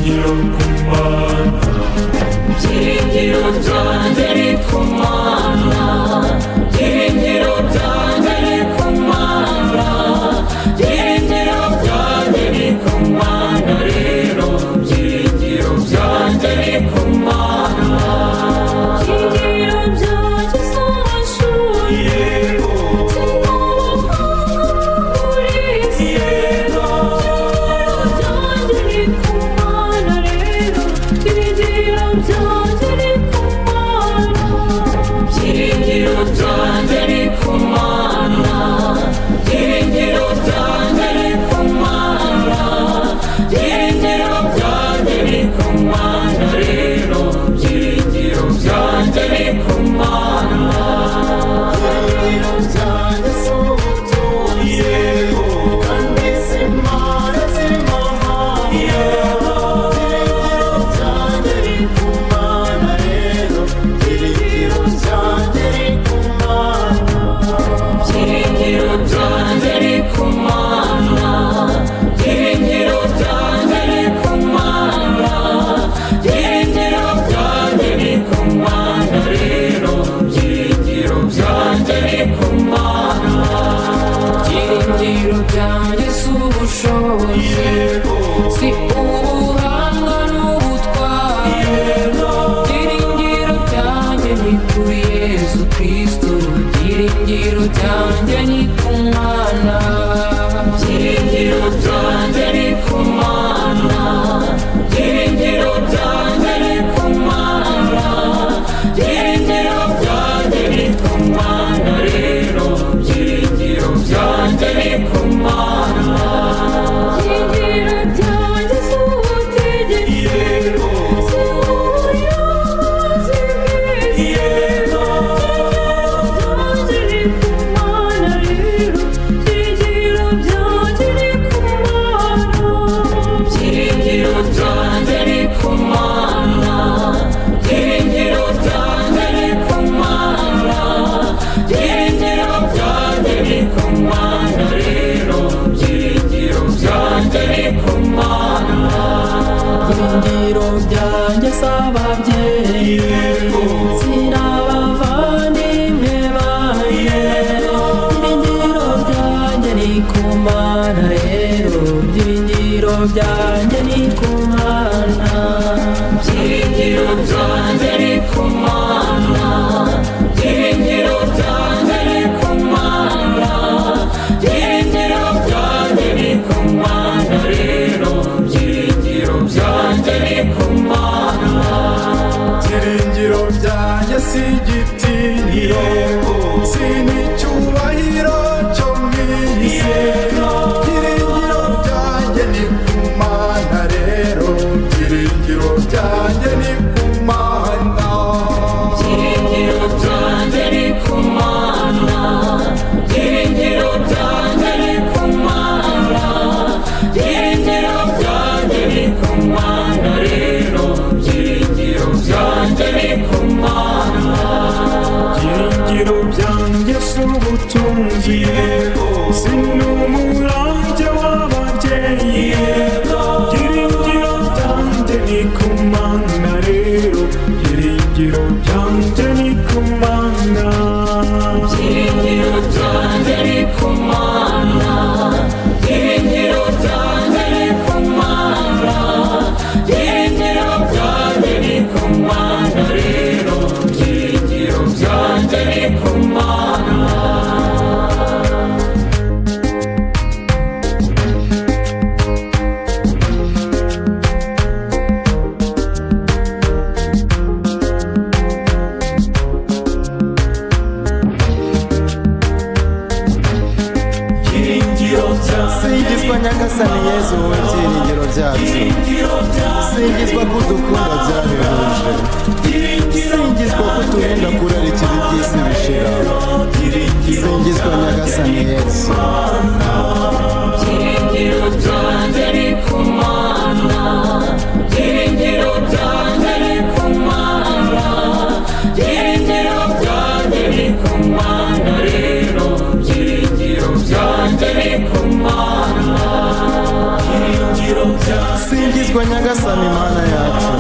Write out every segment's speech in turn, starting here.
byiringiro ku Mana, byiringiro byanjye ni ku Mana, byiringiro byanjye ni ku Mana, byiringiro byanjye ni ku Mana, rero byiringiro byanjye ni ku Mana, byiringiro byanjye si amashuri, yego si ubuhanga n'ubutwari, byiringiro byanjye ni kuri Yesu Kristo, byiringiro byanjye ni ku Mana, byiringiro byanjye ni ku Mana, byiringiro byanjye ni ku Mana, byiringiro byanjye ni ku Mana, rero byiringiro byanjye ni ku Mana. Byiringiro byanjye si ababyeyi, si n'abavandimwe banjye, byiringiro byanjye ni ku Mana, rero byiringiro byanjye ni ku Mana, byiringiro byanjye ni ku Mana, byiringiro byanjye ni ku Mana, byiringiro byanjye ni ku Mana, rero byanjye ni ku Mana, byiringiro byanjye si igitinyiro, si n'icyubahiro cyo mu isi, byiringiro byanjye ni ku Mana, rero byiringiro byanjye ni ku Mana, byiringiro byanjye ni ku Mana, byiringiro byanjye ni ku Mana, byiringiro byanjye ni ku Mana, rero byiringiro byanjye ni ku Mana, byiringiro byanjye si ubutunzi, si n'umurage w'ababyeyi, byiringiro byanjye ni ku Mana, rero byiringiro byanjye ni ku Mana, byiringiro byanjye ni ku Mana, byiringiro byanjye ni ku Mana, byiringiro byanjye ni ku Mana, rero byiringiro byanjye ni ku Mana. Singizwa Nyagasani Yezu, wowe byiringiro byacu, singizwa ko udukunda byabihuje, singizwa ko uturinda kurarikira iby'isi bishira, singizwa Nyagasani Yezu. Byiringiro byanjye ni ku Mana, byiringiro byanjye ni ku Mana, byiringiro byanjye ni ku Mana, rero byiringiro byanjye ni ku Mana, byiringiro byanjye singizwa nyagasani mana yacu,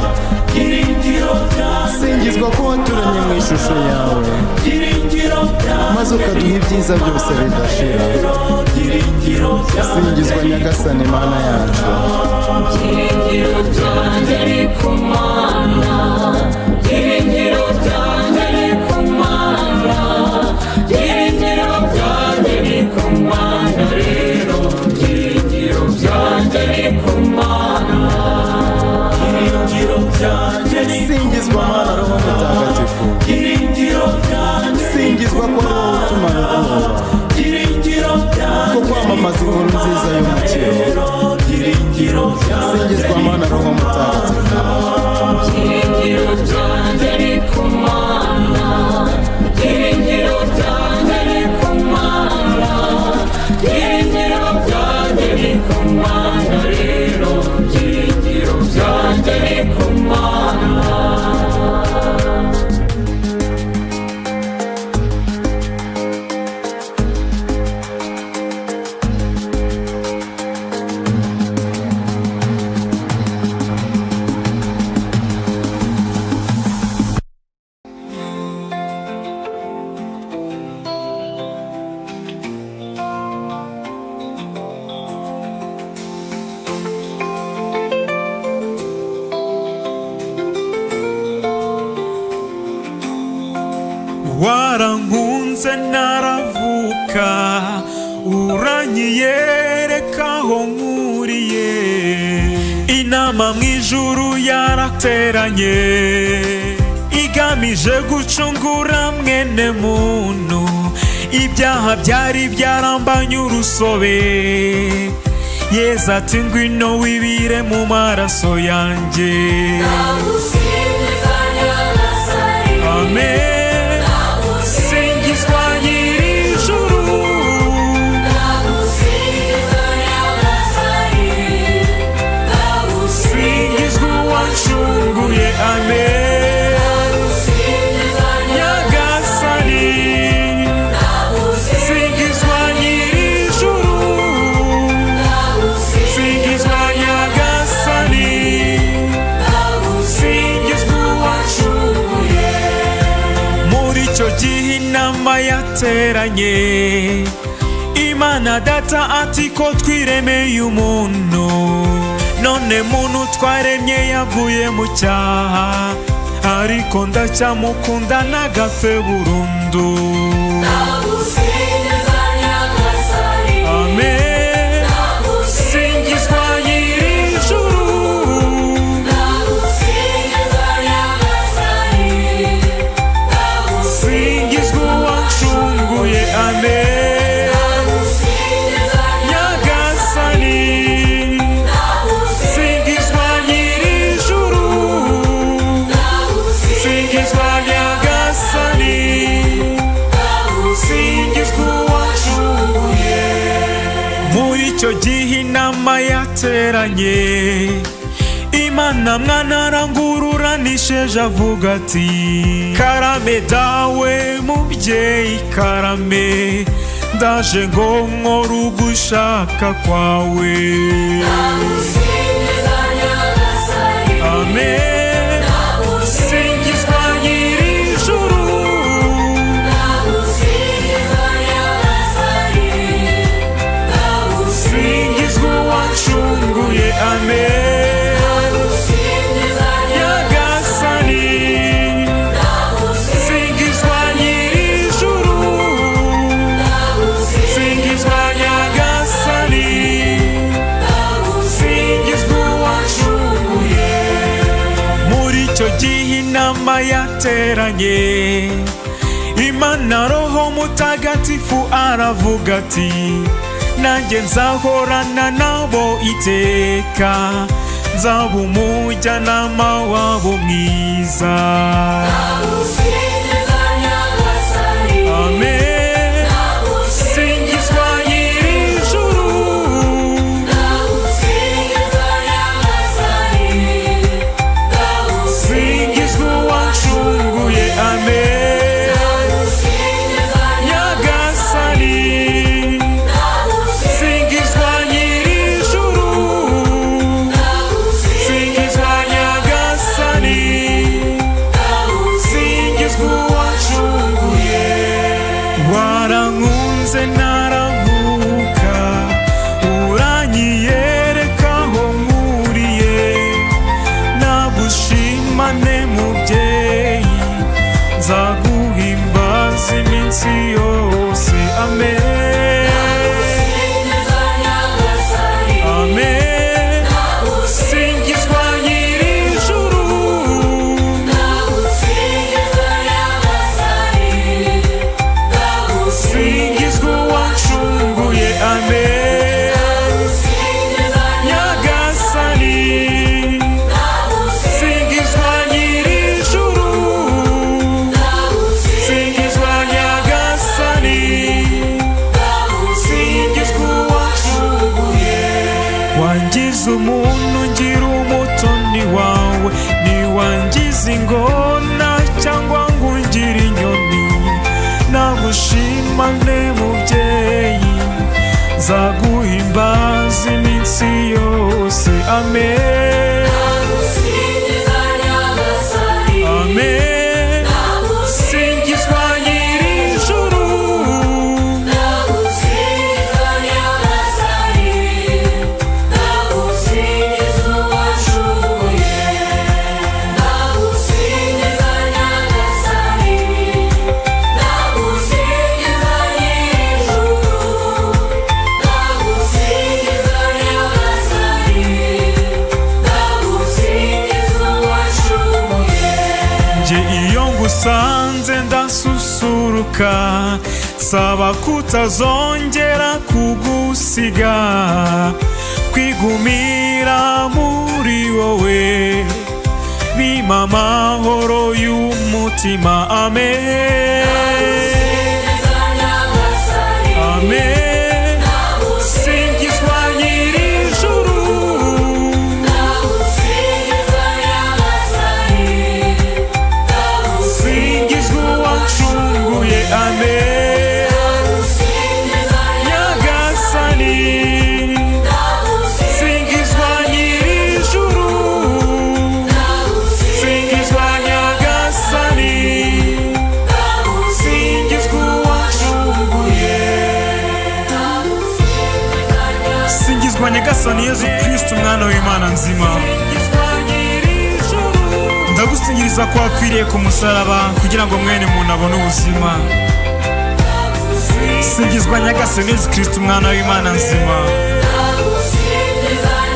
singizwa ko waturemye mu ishusho yawe maze ukaduha ibyiza byose bidashira. Singizwa nyagasani mana yacu, byiringiro byanjye ni ku Mana, byiringiro byanjye ni ku Mana, byiringiro byanjye ni ku Mana, rero byiringiro byanjye ni ku Mana, byiringiro byanjye ni ku Mana. singizwa mana roho mutagatifu, singizwa ko ari wowe utumana ubwoba, ko kwamamaza inkuru nziza y'umukiro. Singizwa mana roho mutagatifu, byiringiro byanjye ni ku Mana, byiringiro byanjye ni ku Mana, byiringiro byanjye ni ku Mana, rero byiringiro byanjye ni ku Mana. warankunze naravuka, uranyiyereka aho nkuriye, inama mu ijuru yarateranye igamije gucungura mwene muntu, ibyaha byari byarambanye urusobe. Yesu ati ngwino wibire mu maraso yanjye. Amen. Yateranye Imana data ati ko twiremeye umuntu, none muntu twaremye yaguye mu cyaha, ariko ndacyamukunda nagapfe burundu. Amen. Singizwa nyir'ijuru, singizwa uwancunguye. Amen. Nyagasani, singizwa nyir'ijuru, singizwa Nyagasani, singizwa uwancunguye. Muri icyo gihe inama yateranye, Imana mwana arangurura nisheje avuga ati karame dawe mubyeyi karame, ndaje ngo nkore ugushaka kwawe. Amen. Singizwa nyir'ijuru, singizwa uwancunguye. Amen. Inama yateranye, Imana roho mutagatifu aravuga ati nanjye nzahorana nabo iteka, nzaba umujyanama wabo mwiza. Amen. Singizwa nyir'ijuru, singizwa uwancunguye. Amen. Nyagasani, singizwa nyir'ijuru, niwangiza umuntu ngira umutoni wawe, niwangiza ingona cyangwa ngo ungire inyoni, nagushimane mubyeyi, nzaguhimbaza iminsi yose. Amen, amen. Singizwa nyir'ijuru, usanze ndasusuruka, saba kutazongera kugusiga, kwigumira muri wowe bimpa amahoro y'umutima. Amen, amen. Singizwa nyir'ijuru, amen. Nyagasani, singizwa nyir'ijuru, singizwa Nyagasani, singizwa uwacunguye. Singizwa Nyagasani Yezu Kristo, umwana w'Imana nzima, ndagusingiriza ko wapfiriye ku musaraba kugira ngo mwene muntu abone ubuzima. Singizwa Nyagasani Yezu Kristo, umwana w'Imana nzima.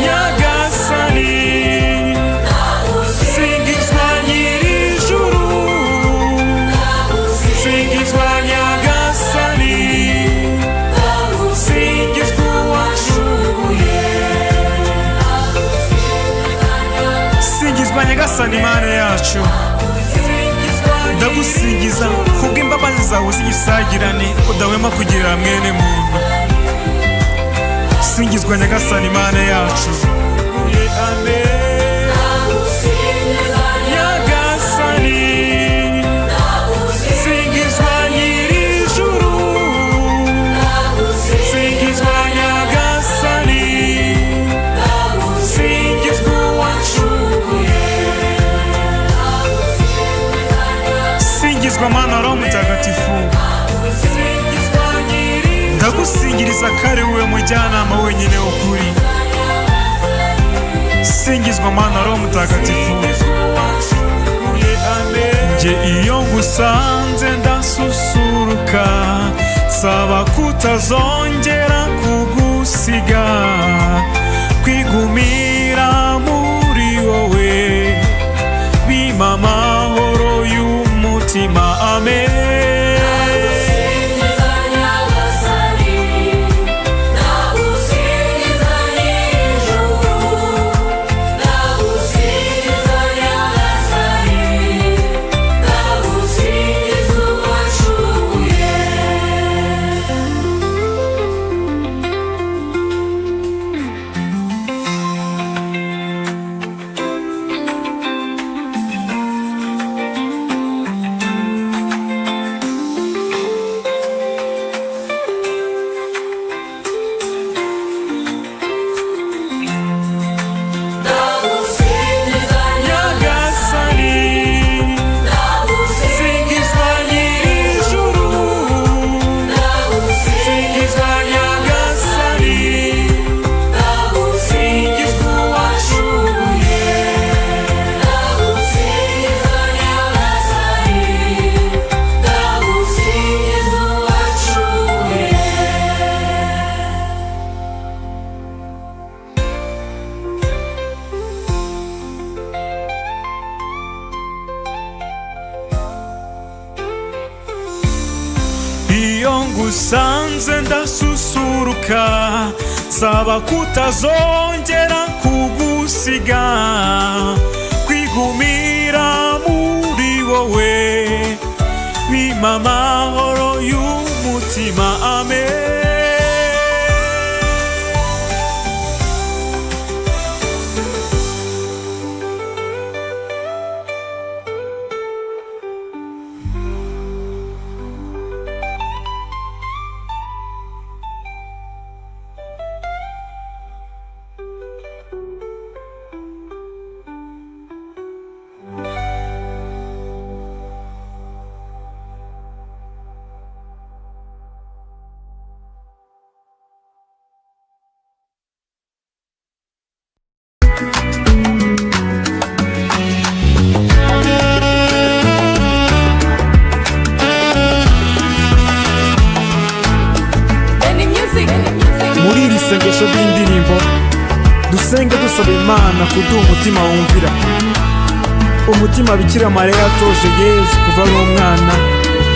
Nyagasani, singizwa nyir'ijuru, singizwa Nyagasani, singizwa uwacunguye. Singizwa Nyagasani Mana yacu, ndagusingiza kubw'imbabazi zawe z'igisagirane udahwema kugirira mwene muntu. Singizwa Nyagasani Mana yacu, amen. Nyagasani, singizwa nyir'ijuru, singizwa Nyagasani, singizwa uwacunguye. Singizwa Mana Roho Mutagatifu, ndagusingiriza kare wowe mujyanama wenyine w'ukuri. Singizwa Mana Roho Mutagatifu, nje iyo ngusanze ndasusuruka, saba kutazongera kugusiga, kwigumira muri wowe bimpa amahoro y'umutima. Amen. iyo ngusanze ndasusuruka, saba kutazongera kugusiga, kwigumira muri wowe bimpa amahoro y'umutima. Amen. dusenge dusaba Imana kuduha umutima wumvira, umutima Bikira Mariya yatoje Yezu kuva ari umwana,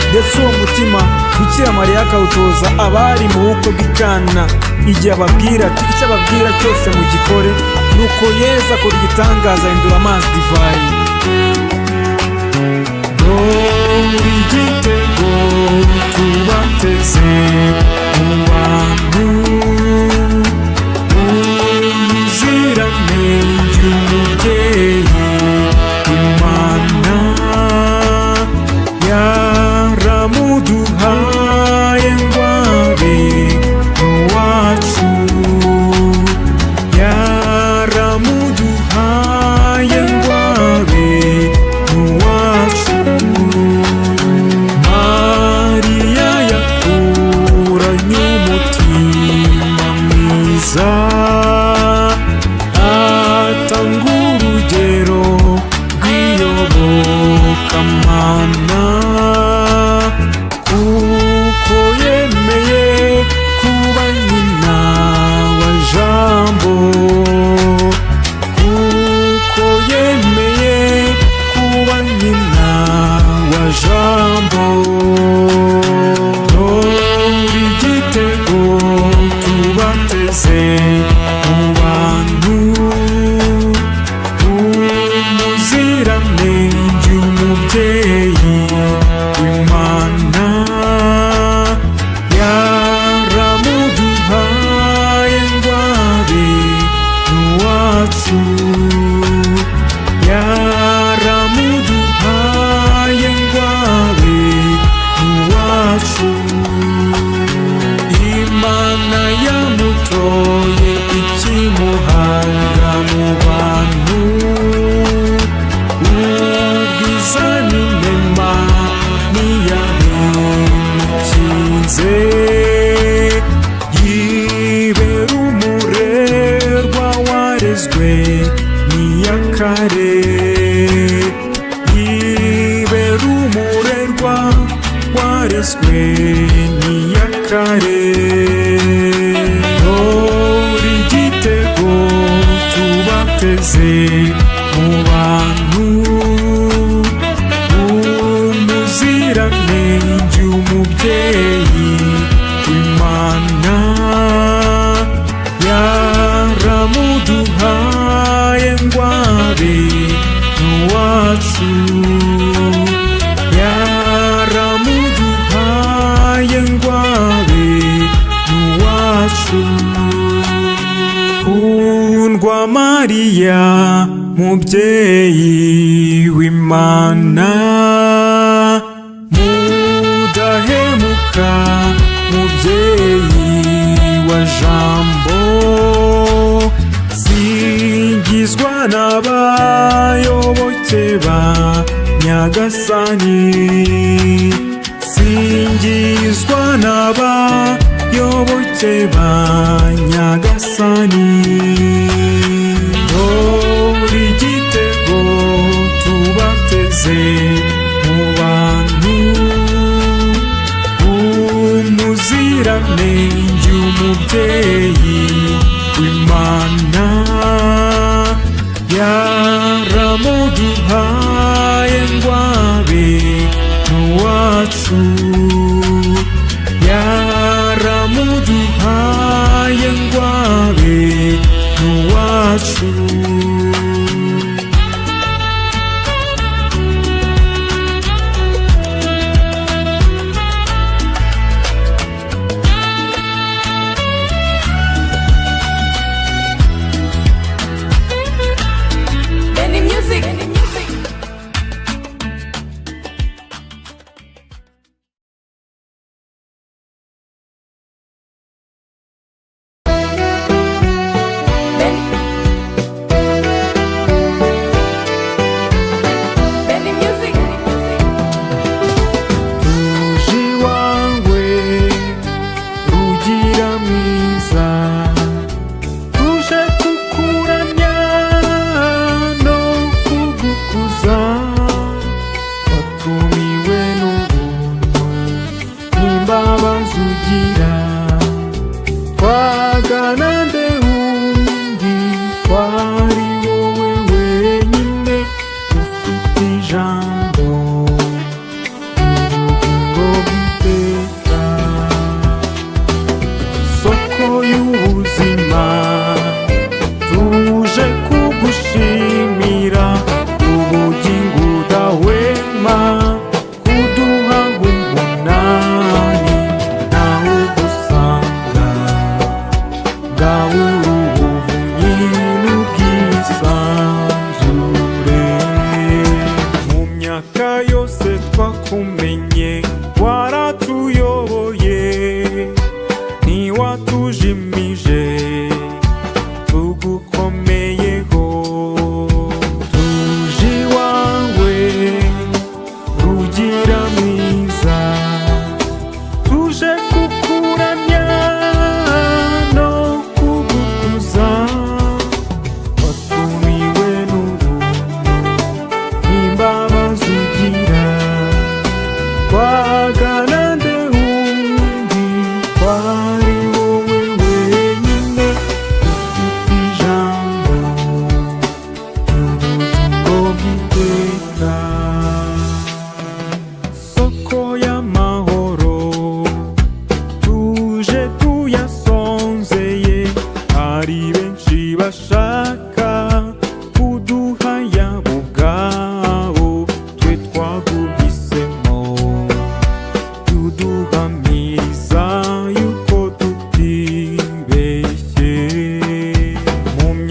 ndetse uwo mutima Bikira Mariya akawutoza abari mu bukwe bw'Ikana, igihe ababwira ati icyo ababwira cyose mugikore. Nuko Yezu akora igitangaza, ahindura amazi divayi. Dore igitego tubateze mu bantu, ubuziranenge umubyeyi Imana yaramuduhaye ngo abe uwacu, yaramuduhaye ngo abe uwacu. Mariya yakuranye umutima mwiza, atanga urugero rw'iyobokamana, kuko yemeye kuba nyina wa Jambo, kuko yemeye kuba nyina wa Jambo. Dore igitego tubateze mu bantu, umuziranenge umubyeyi w'Imana yaramuduhaye ngo abe uwacu, yaramuduhaye ngo abe uwacu. Imana yamutoye ikimuhanga mu bantu, ubwiza n'inema ntiyabimukinze, yibera umurerwa warezwe n'iyakare, yibera umurerwa warezwe n'iyakare. Dore igitego tubateze mu bantu, umuziranenge umubyeyi w'Imana yaramuduhaye ngo abe uwacu, yaramuduhaye ngo abe uwacu. Kundwa Mariya mubyeyi w'Imana, mudahemuka mubyeyi wa Jambo, singizwa n'abayoboke ba Nyagasani, singizwa n'abayoboke ba Nyagasani. Dore igitego tubateze mu bantu, umuziranenge umubyeyi w'Imana yaramuduhaye ngo abe uwacu, yaramuduhaye ngo abe uwacu.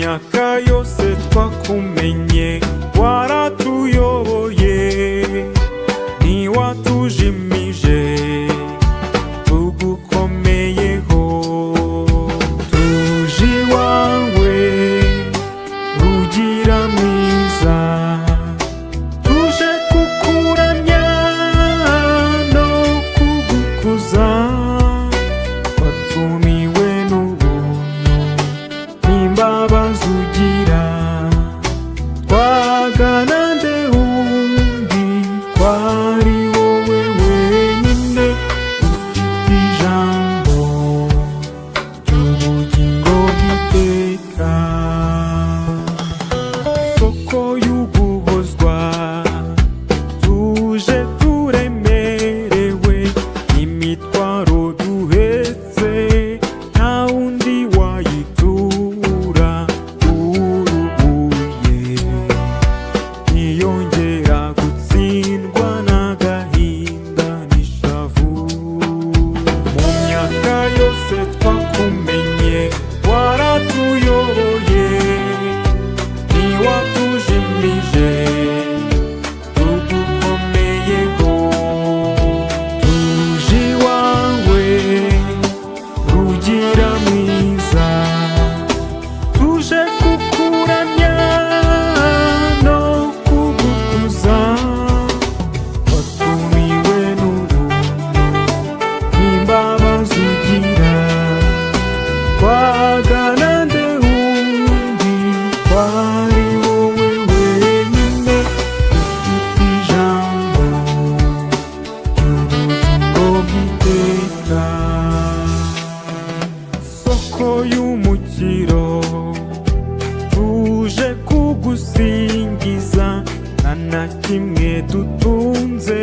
myaka yose twakumenye waratuyoboye ntiwatujimije tugukomeyeho tuje iwawe rugira mwiza tuje kukuramya no kugukuza watumiwe n'ubuntu n'imbabazi ugira twagana nde wundi kwari wowe wenyine ufite ijambo ry'ubugingo bw'iteka soko y'uguhozwa tuje turemerewe imitwaro duhetse nta wundi wayitura urubuye ntiyongera gutsindwa n'agahinda n'ishavu mu myaka yose twakumenye waratuyoboye ntiwatujimije tugukomeyeho tuje iwawe rugira mwiza tuje kukuramya no kugukuza watumiwe n'ubuntu n'imbabazi ugira twagana nde wundi kwari wowe wenyine ufite ijambo ry'ubugingo bw'iteka soko y'umukiro tuje kugusingiza nta na kimwe dutunze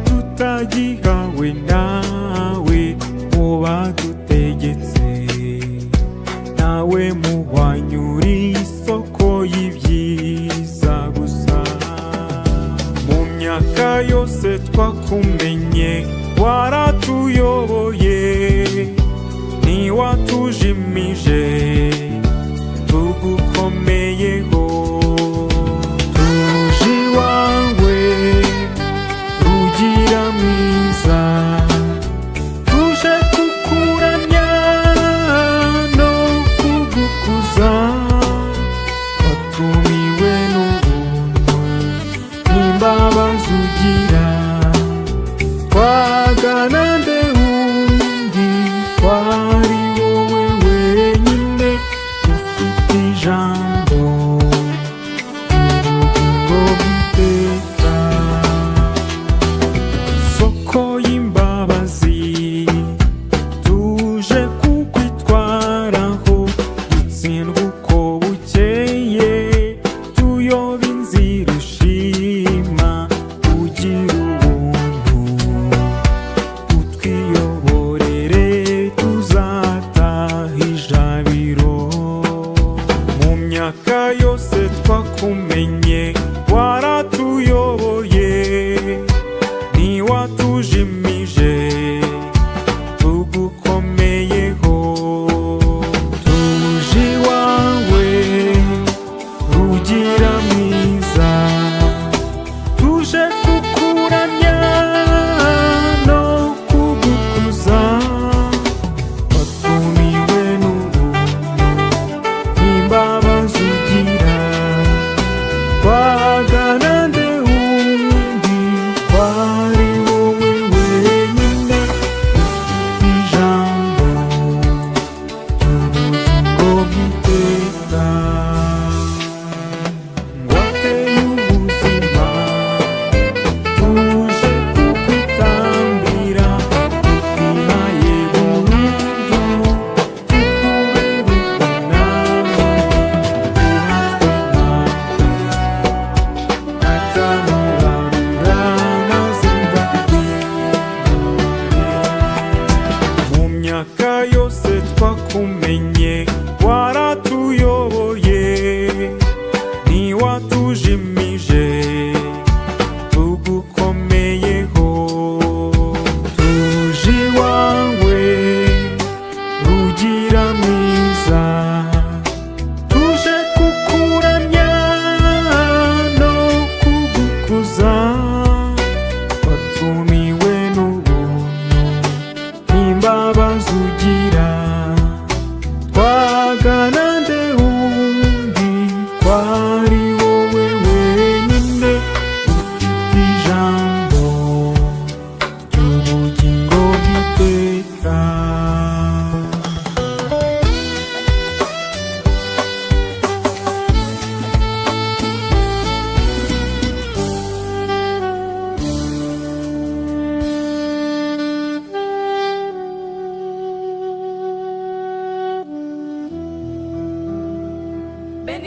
tutagihawe nawe mu badutegetse nawe muhwanyuri isoko y'ibyiza gusa mu myaka yose twakumenye waratuyoboye ntiwatujimije tugukomeyeho tuje iwawe rugira mwiza tuje kukuramya no kugukuza watumiwe n'ubuntu n'imbabazi ugira twagana nde wundi kwari wowe wenyine ufite ijambo ry'ubugingo bw'iteka soko y'imbabazi tuje kukwitwaraho dutsindwa uko bukeye tuyoba inzira ushima ugira ubuntu utwiyoborere tuzataha ijabiro mu myaka yose twakumenye waratuyoboye ntiwatujimije tugukomeyeho tuje iwawe rugira mwiza tuje kukuramya no kugukuza watumiwe n'ubuntu n'imbabazi ugira twagana nde wundi kwari wowe wenyine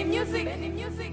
music.